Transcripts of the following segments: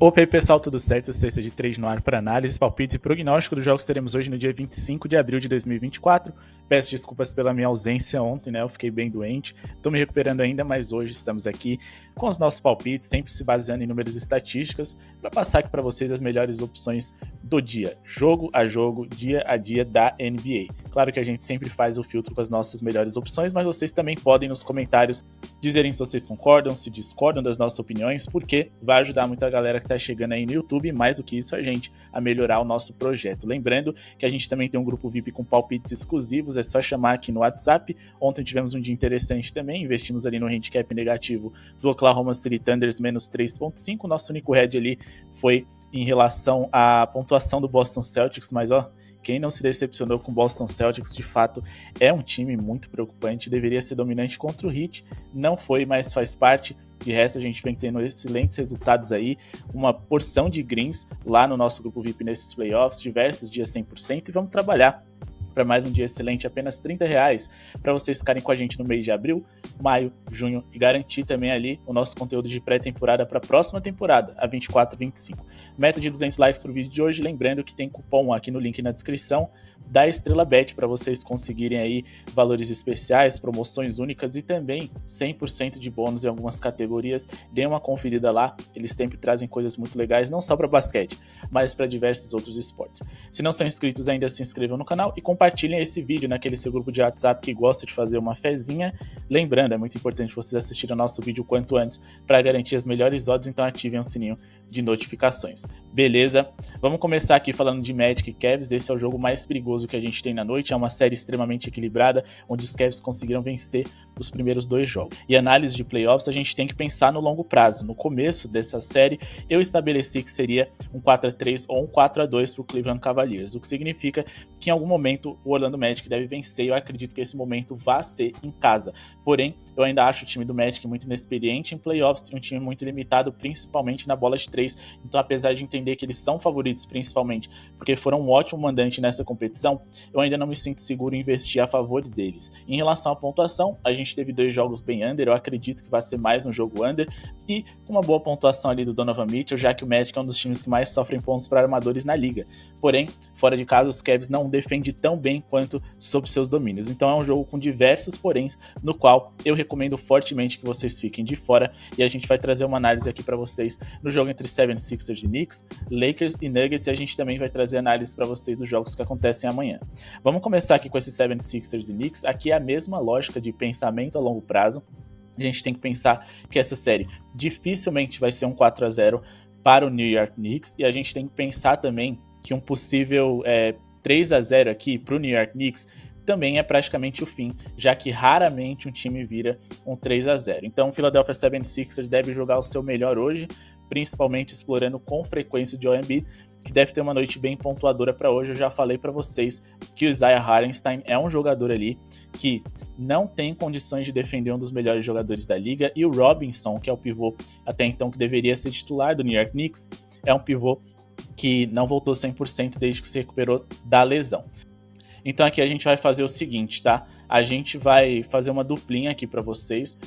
Opa aí pessoal, tudo certo? Sexta de 3 no ar para análise, palpites e prognóstico dos jogos que teremos hoje no dia 25 de abril de 2024. Peço desculpas pela minha ausência ontem, né? Eu fiquei bem doente, tô me recuperando ainda, mas hoje estamos aqui com os nossos palpites, sempre se baseando em números e estatísticas, para passar aqui para vocês as melhores opções do dia, jogo a jogo, dia a dia da NBA. Claro que a gente sempre faz o filtro com as nossas melhores opções, mas vocês também podem nos comentários dizerem se vocês concordam, se discordam das nossas opiniões, porque vai ajudar muita galera que tá chegando aí no YouTube, e mais do que isso, a gente a melhorar o nosso projeto. Lembrando que a gente também tem um grupo VIP com palpites exclusivos, é só chamar aqui no WhatsApp. Ontem tivemos um dia interessante também, investimos ali no handicap negativo do Oklahoma City Thunders menos 3.5, nosso único head ali foi em relação à pontuação do Boston Celtics, mas ó, quem não se decepcionou com o Boston Celtics, de fato, é um time muito preocupante, deveria ser dominante contra o Heat, não foi, mas faz parte. De resto, a gente vem tendo excelentes resultados aí, uma porção de greens lá no nosso grupo VIP nesses playoffs, diversos dias 100%, e vamos trabalhar para mais um dia excelente, apenas R$30, para vocês ficarem com a gente no mês de abril, maio, junho e garantir também ali o nosso conteúdo de pré-temporada para a próxima temporada, a 24-25. Meta de 200 likes para o vídeo de hoje, lembrando que tem cupom aqui no link na descrição da Estrela Bet para vocês conseguirem aí valores especiais, promoções únicas e também 100% de bônus em algumas categorias. Dê uma conferida lá, eles sempre trazem coisas muito legais, não só para basquete, mas para diversos outros esportes. Se não são inscritos ainda, se inscrevam no canal e compartilhem esse vídeo naquele seu grupo de WhatsApp que gosta de fazer uma fezinha. Lembrando, é muito importante vocês assistirem o nosso vídeo o quanto antes para garantir as melhores odds, então ativem o sininho de notificações. Beleza? Vamos começar aqui falando de Magic e Cavs. Esse é o jogo mais perigoso que a gente tem na noite, é uma série extremamente equilibrada, onde os Cavs conseguiram vencer os primeiros dois jogos. E análise de playoffs, a gente tem que pensar no longo prazo. No começo dessa série, eu estabeleci que seria um 4-3 ou um 4-2 para o Cleveland Cavaliers, o que significa que em algum momento o Orlando Magic deve vencer, e eu acredito que esse momento vai ser em casa. Porém, eu ainda acho o time do Magic muito inexperiente em playoffs e um time muito limitado, principalmente na bola de 3. Então, apesar de entender que eles são favoritos, principalmente porque foram um ótimo mandante nessa competição, eu ainda não me sinto seguro em investir a favor deles. Em relação à pontuação, a gente teve dois jogos bem under, eu acredito que vai ser mais um jogo under, e com uma boa pontuação ali do Donovan Mitchell, já que o Magic é um dos times que mais sofrem pontos para armadores na liga. Porém, fora de casa, os Cavs não defendem tão bem quanto sob seus domínios. Então é um jogo com diversos poréns, no qual eu recomendo fortemente que vocês fiquem de fora, e a gente vai trazer uma análise aqui para vocês no jogo entre 76ers e Knicks, Lakers e Nuggets, e a gente também vai trazer análise para vocês dos jogos que acontecem amanhã. Vamos começar aqui com esses 76ers e Knicks. Aqui é a mesma lógica de pensamento a longo prazo. A gente tem que pensar que essa série dificilmente vai ser um 4-0 para o New York Knicks, e a gente tem que pensar também que um possível 3-0 aqui para o New York Knicks também é praticamente o fim, já que raramente um time vira um 3-0. Então o Philadelphia 76ers deve jogar o seu melhor hoje, principalmente explorando com frequência o Joel Embiid, que deve ter uma noite bem pontuadora para hoje. Eu já falei para vocês que o Isaiah Hartenstein é um jogador ali que não tem condições de defender um dos melhores jogadores da liga, e o Robinson, que é o pivô até então que deveria ser titular do New York Knicks, é um pivô que não voltou 100% desde que se recuperou da lesão. Então aqui a gente vai fazer o seguinte, tá? A gente vai fazer uma duplinha aqui para vocês.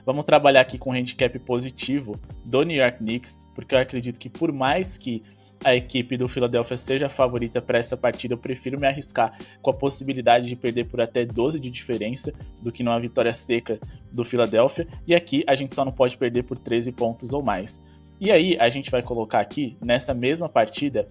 Vamos trabalhar aqui com handicap positivo do New York Knicks, porque eu acredito que por mais que a equipe do Philadelphia seja a favorita para essa partida, eu prefiro me arriscar com a possibilidade de perder por até 12 de diferença do que numa vitória seca do Philadelphia. E aqui a gente só não pode perder por 13 pontos ou mais. E aí a gente vai colocar aqui, nessa mesma partida,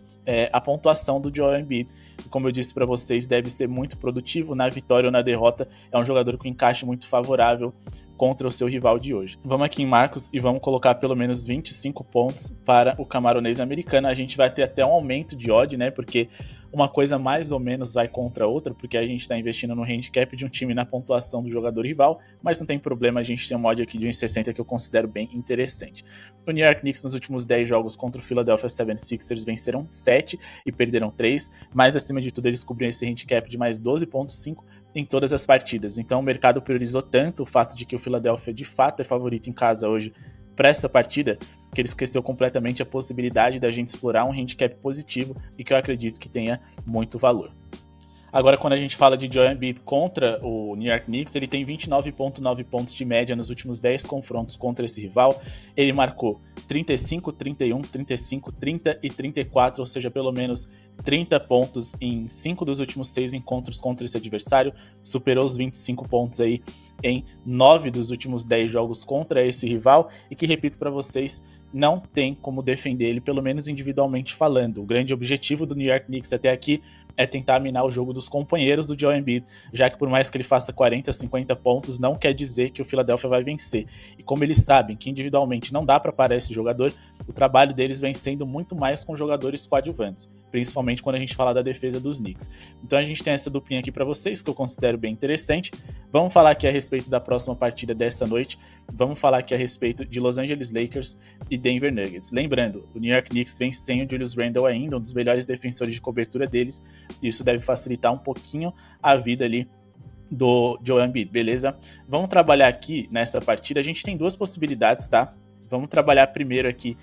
a pontuação do Joel Embiid. Como eu disse para vocês, deve ser muito produtivo na vitória ou na derrota. É um jogador com encaixe muito favorável contra o seu rival de hoje. Vamos aqui em Marcos e vamos colocar pelo menos 25 pontos para o camaronês americano. A gente vai ter até um aumento de odd, né? Porque uma coisa mais ou menos vai contra a outra, porque a gente está investindo no handicap de um time na pontuação do jogador rival, mas não tem problema, a gente tem um odd aqui de 1,60 que eu considero bem interessante. O New York Knicks nos últimos 10 jogos contra o Philadelphia 76ers venceram 7 e perderam 3, mas acima de tudo eles cobriram esse handicap de mais 12,5 em todas as partidas. Então o mercado priorizou tanto o fato de que o Philadelphia de fato é favorito em casa hoje para essa partida, que ele esqueceu completamente a possibilidade da gente explorar um handicap positivo e que eu acredito que tenha muito valor. Agora, quando a gente fala de Joel Embiid contra o New York Knicks, ele tem 29,9 pontos de média nos últimos 10 confrontos contra esse rival. Ele marcou 35, 31, 35, 30 e 34, ou seja, pelo menos 30 pontos em 5 dos últimos 6 encontros contra esse adversário. Superou os 25 pontos aí em 9 dos últimos 10 jogos contra esse rival. E que, repito para vocês, não tem como defender ele, pelo menos individualmente falando. O grande objetivo do New York Knicks até aqui é tentar minar o jogo dos companheiros do Joel Embiid, já que por mais que ele faça 40, 50 pontos, não quer dizer que o Philadelphia vai vencer. E como eles sabem que individualmente não dá para parar esse jogador, o trabalho deles vem sendo muito mais com jogadores coadjuvantes, principalmente quando a gente fala da defesa dos Knicks. Então a gente tem essa duplinha aqui para vocês, que eu considero bem interessante. Vamos falar aqui a respeito da próxima partida dessa noite. Vamos falar aqui a respeito de Los Angeles Lakers e Denver Nuggets. Lembrando, o New York Knicks vem sem o Julius Randle ainda, um dos melhores defensores de cobertura deles. Isso deve facilitar um pouquinho a vida ali do Joel Embiid, beleza? Vamos trabalhar aqui nessa partida. A gente tem duas possibilidades, tá? Vamos trabalhar primeiro aqui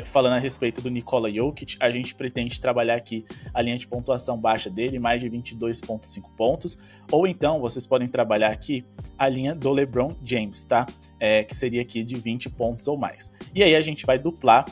falando a respeito do Nikola Jokic. A gente pretende trabalhar aqui a linha de pontuação baixa dele, mais de 22,5 pontos. Ou então, vocês podem trabalhar aqui a linha do LeBron James, tá? Que seria aqui de 20 pontos ou mais. E aí a gente vai duplar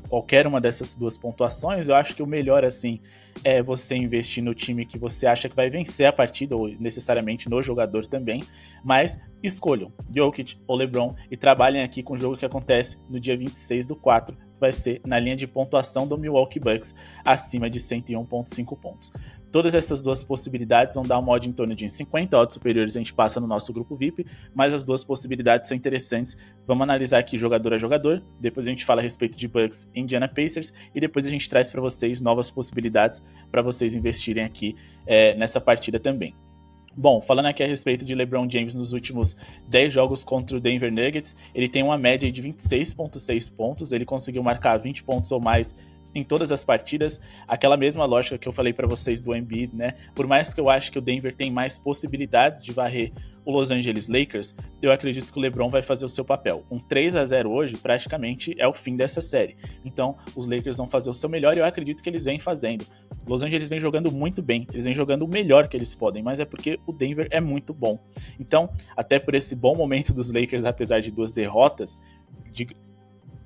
qualquer uma dessas duas pontuações. Eu acho que o melhor, assim, é você investir no time que você acha que vai vencer a partida, ou necessariamente no jogador também, mas escolham Jokic ou LeBron e trabalhem aqui com o jogo que acontece no dia 26/4, vai ser na linha de pontuação do Milwaukee Bucks, acima de 101,5 pontos. Todas essas duas possibilidades vão dar uma odd em torno de 50 odds superiores, a gente passa no nosso grupo VIP, mas as duas possibilidades são interessantes. Vamos analisar aqui jogador a jogador, depois a gente fala a respeito de Bucks e Indiana Pacers, e depois a gente traz para vocês novas possibilidades para vocês investirem aqui nessa partida também. Bom, falando aqui a respeito de LeBron James nos últimos 10 jogos contra o Denver Nuggets, ele tem uma média de 26,6 pontos, ele conseguiu marcar 20 pontos ou mais em todas as partidas, aquela mesma lógica que eu falei para vocês do Embiid, né? Por mais que eu acho que o Denver tem mais possibilidades de varrer o Los Angeles Lakers, eu acredito que o LeBron vai fazer o seu papel. Um 3-0 hoje praticamente é o fim dessa série. Então, os Lakers vão fazer o seu melhor e eu acredito que eles vêm fazendo. Los Angeles vem jogando muito bem, eles vêm jogando o melhor que eles podem, mas é porque o Denver é muito bom. Então, até por esse bom momento dos Lakers, apesar de 2 derrotas,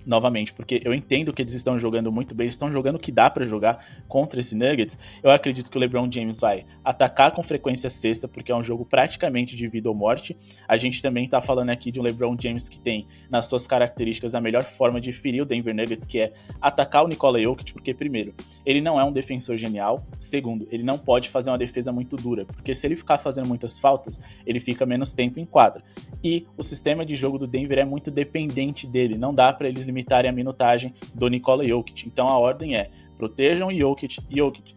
novamente, porque eu entendo que eles estão jogando muito bem, eles estão jogando o que dá pra jogar contra esse Nuggets. Eu acredito que o LeBron James vai atacar com frequência sexta, porque é um jogo praticamente de vida ou morte. A gente também tá falando aqui de um LeBron James que tem nas suas características a melhor forma de ferir o Denver Nuggets, que é atacar o Nikola Jokic, porque primeiro, ele não é um defensor genial, segundo, ele não pode fazer uma defesa muito dura, porque se ele ficar fazendo muitas faltas, ele fica menos tempo em quadra. E o sistema de jogo do Denver é muito dependente dele, não dá pra eles limitarem a minutagem do Nikola Jokic. Então a ordem é: protejam o Jokic,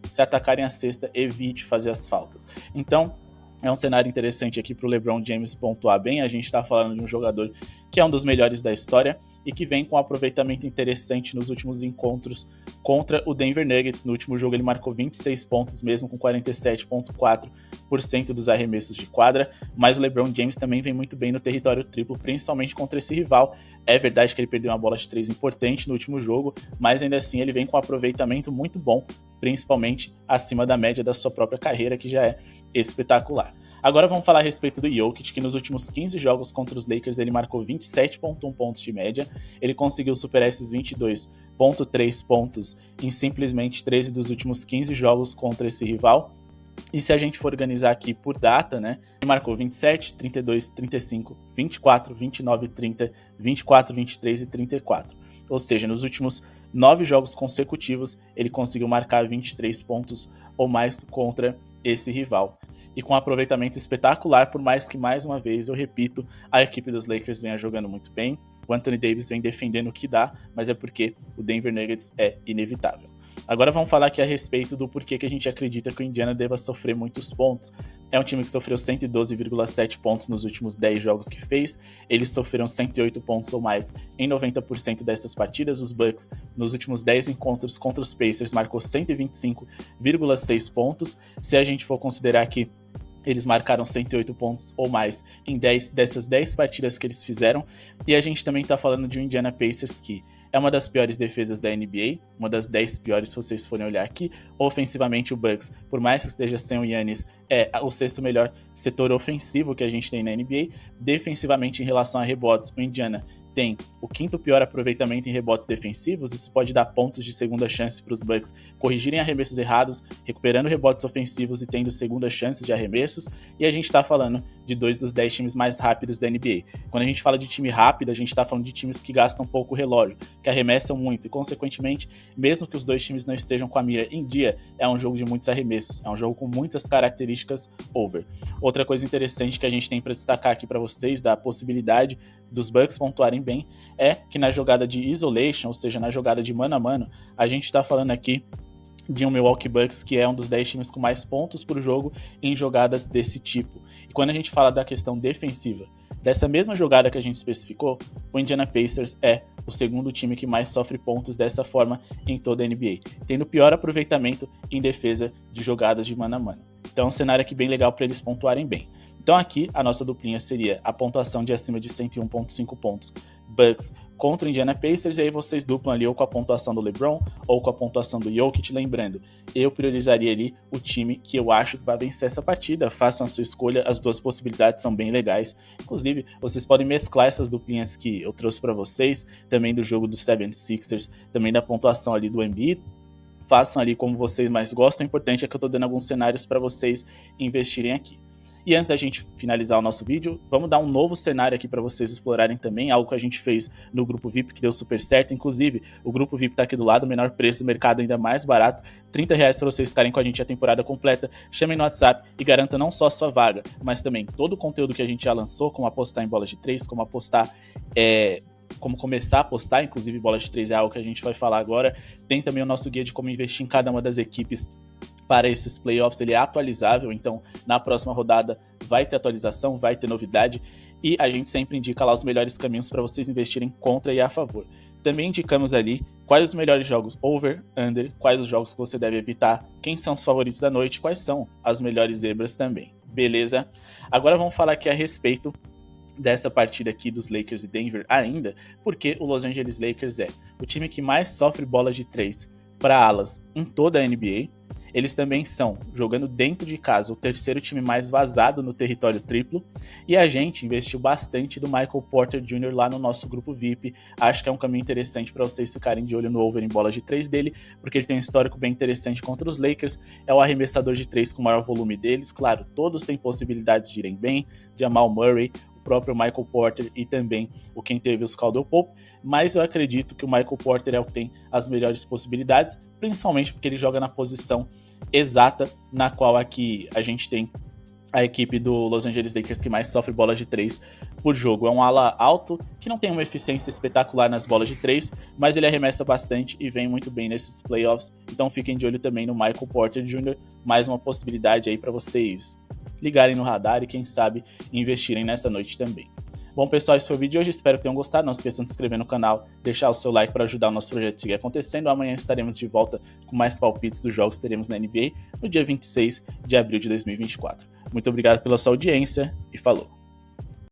se atacarem a cesta, evite fazer as faltas. Então é um cenário interessante aqui para o LeBron James pontuar bem. A gente está falando de um jogador que é um dos melhores da história e que vem com um aproveitamento interessante nos últimos encontros contra o Denver Nuggets. No último jogo ele marcou 26 pontos, mesmo com 47,4% dos arremessos de quadra, mas o LeBron James também vem muito bem no território triplo, principalmente contra esse rival. É verdade que ele perdeu uma bola de 3 importante no último jogo, mas ainda assim ele vem com um aproveitamento muito bom, principalmente acima da média da sua própria carreira, que já é espetacular. Agora vamos falar a respeito do Jokic, que nos últimos 15 jogos contra os Lakers ele marcou 27,1 pontos de média. Ele conseguiu superar esses 22,3 pontos em simplesmente 13 dos últimos 15 jogos contra esse rival. E se a gente for organizar aqui por data, né, ele marcou 27, 32, 35, 24, 29, 30, 24, 23 e 34. Ou seja, nos últimos 9 jogos consecutivos, ele conseguiu marcar 23 pontos ou mais contra esse rival. E com um aproveitamento espetacular, por mais que, mais uma vez, eu repito, a equipe dos Lakers venha jogando muito bem. O Anthony Davis vem defendendo o que dá, mas é porque o Denver Nuggets é inevitável. Agora vamos falar aqui a respeito do porquê que a gente acredita que o Indiana deva sofrer muitos pontos. É um time que sofreu 112,7 pontos nos últimos 10 jogos que fez. Eles sofreram 108 pontos ou mais em 90% dessas partidas. Os Bucks, nos últimos 10 encontros contra os Pacers, marcou 125,6 pontos. Se a gente for considerar que eles marcaram 108 pontos ou mais em 10 dessas 10 partidas que eles fizeram. E a gente também está falando de um Indiana Pacers que é uma das piores defesas da NBA, uma das 10 piores se vocês forem olhar aqui. Ofensivamente, o Bucks, por mais que esteja sem o Giannis, é o sexto melhor setor ofensivo que a gente tem na NBA. Defensivamente, em relação a rebotes, o Indiana tem o quinto pior aproveitamento em rebotes defensivos. Isso pode dar pontos de segunda chance para os Bucks corrigirem arremessos errados, recuperando rebotes ofensivos e tendo segunda chance de arremessos. E a gente está falando de 2 dos 10 times mais rápidos da NBA. Quando a gente fala de time rápido, a gente está falando de times que gastam pouco relógio, que arremessam muito e, consequentemente, mesmo que os dois times não estejam com a mira em dia, é um jogo de muitos arremessos, é um jogo com muitas características over. Outra coisa interessante que a gente tem para destacar aqui para vocês, da possibilidade dos Bucks pontuarem bem, é que na jogada de isolation, ou seja, na jogada de mano a mano, a gente está falando aqui de um Milwaukee Bucks que é um dos 10 times com mais pontos por jogo em jogadas desse tipo. E quando a gente fala da questão defensiva, dessa mesma jogada que a gente especificou, o Indiana Pacers é o segundo time que mais sofre pontos dessa forma em toda a NBA, tendo pior aproveitamento em defesa de jogadas de mano a mano. Então é um cenário aqui bem legal para eles pontuarem bem. Então aqui a nossa duplinha seria a pontuação de acima de 101.5 pontos Bucks contra o Indiana Pacers, e aí vocês duplam ali ou com a pontuação do LeBron ou com a pontuação do Jokic. Lembrando, eu priorizaria ali o time que eu acho que vai vencer essa partida. Façam a sua escolha, as duas possibilidades são bem legais. Inclusive, vocês podem mesclar essas duplinhas que eu trouxe para vocês, também do jogo dos 76ers, também da pontuação ali do Embiid. Façam ali como vocês mais gostam. O importante é que eu tô dando alguns cenários para vocês investirem aqui. E antes da gente finalizar o nosso vídeo, vamos dar um novo cenário aqui para vocês explorarem também, algo que a gente fez no Grupo VIP que deu super certo. Inclusive, o Grupo VIP tá aqui do lado, menor preço do mercado, ainda mais barato, R$30 para vocês ficarem com a gente a temporada completa. Chamem no WhatsApp e garanta não só a sua vaga, mas também todo o conteúdo que a gente já lançou, como apostar em bolas de 3, como apostar... como começar a apostar, inclusive bola de 3 é algo que a gente vai falar agora. Tem também o nosso guia de como investir em cada uma das equipes para esses playoffs, ele é atualizável, então na próxima rodada vai ter atualização, vai ter novidade, e a gente sempre indica lá os melhores caminhos para vocês investirem contra e a favor. Também indicamos ali quais os melhores jogos over, under, quais os jogos que você deve evitar, quem são os favoritos da noite, quais são as melhores zebras também, beleza? Agora vamos falar aqui a respeito dessa partida aqui dos Lakers e Denver ainda, porque o Los Angeles Lakers é o time que mais sofre bolas de 3 para alas em toda a NBA. Eles também são, jogando dentro de casa, o terceiro time mais vazado no território triplo. E a gente investiu bastante do Michael Porter Jr. lá no nosso grupo VIP. Acho que é um caminho interessante para vocês ficarem de olho no over em bolas de 3 dele, porque ele tem um histórico bem interessante contra os Lakers. É o arremessador de 3 com o maior volume deles. Claro, todos têm possibilidades de irem bem. Jamal Murray, o próprio Michael Porter e também o quem teve os Caldwell Pope. Mas eu acredito que o Michael Porter é o que tem as melhores possibilidades, principalmente porque ele joga na posição exata na qual aqui a gente tem a equipe do Los Angeles Lakers que mais sofre bolas de 3 por jogo. É um ala alto que não tem uma eficiência espetacular nas bolas de 3, mas ele arremessa bastante e vem muito bem nesses playoffs. Então fiquem de olho também no Michael Porter Jr., mais uma possibilidade aí para vocês ligarem no radar e quem sabe investirem nessa noite também. Bom, pessoal, esse foi o vídeo de hoje, espero que tenham gostado. Não se esqueçam de se inscrever no canal, deixar o seu like para ajudar o nosso projeto a seguir acontecendo. Amanhã estaremos de volta com mais palpites dos jogos que teremos na NBA no dia 26 de abril de 2024. Muito obrigado pela sua audiência e falou!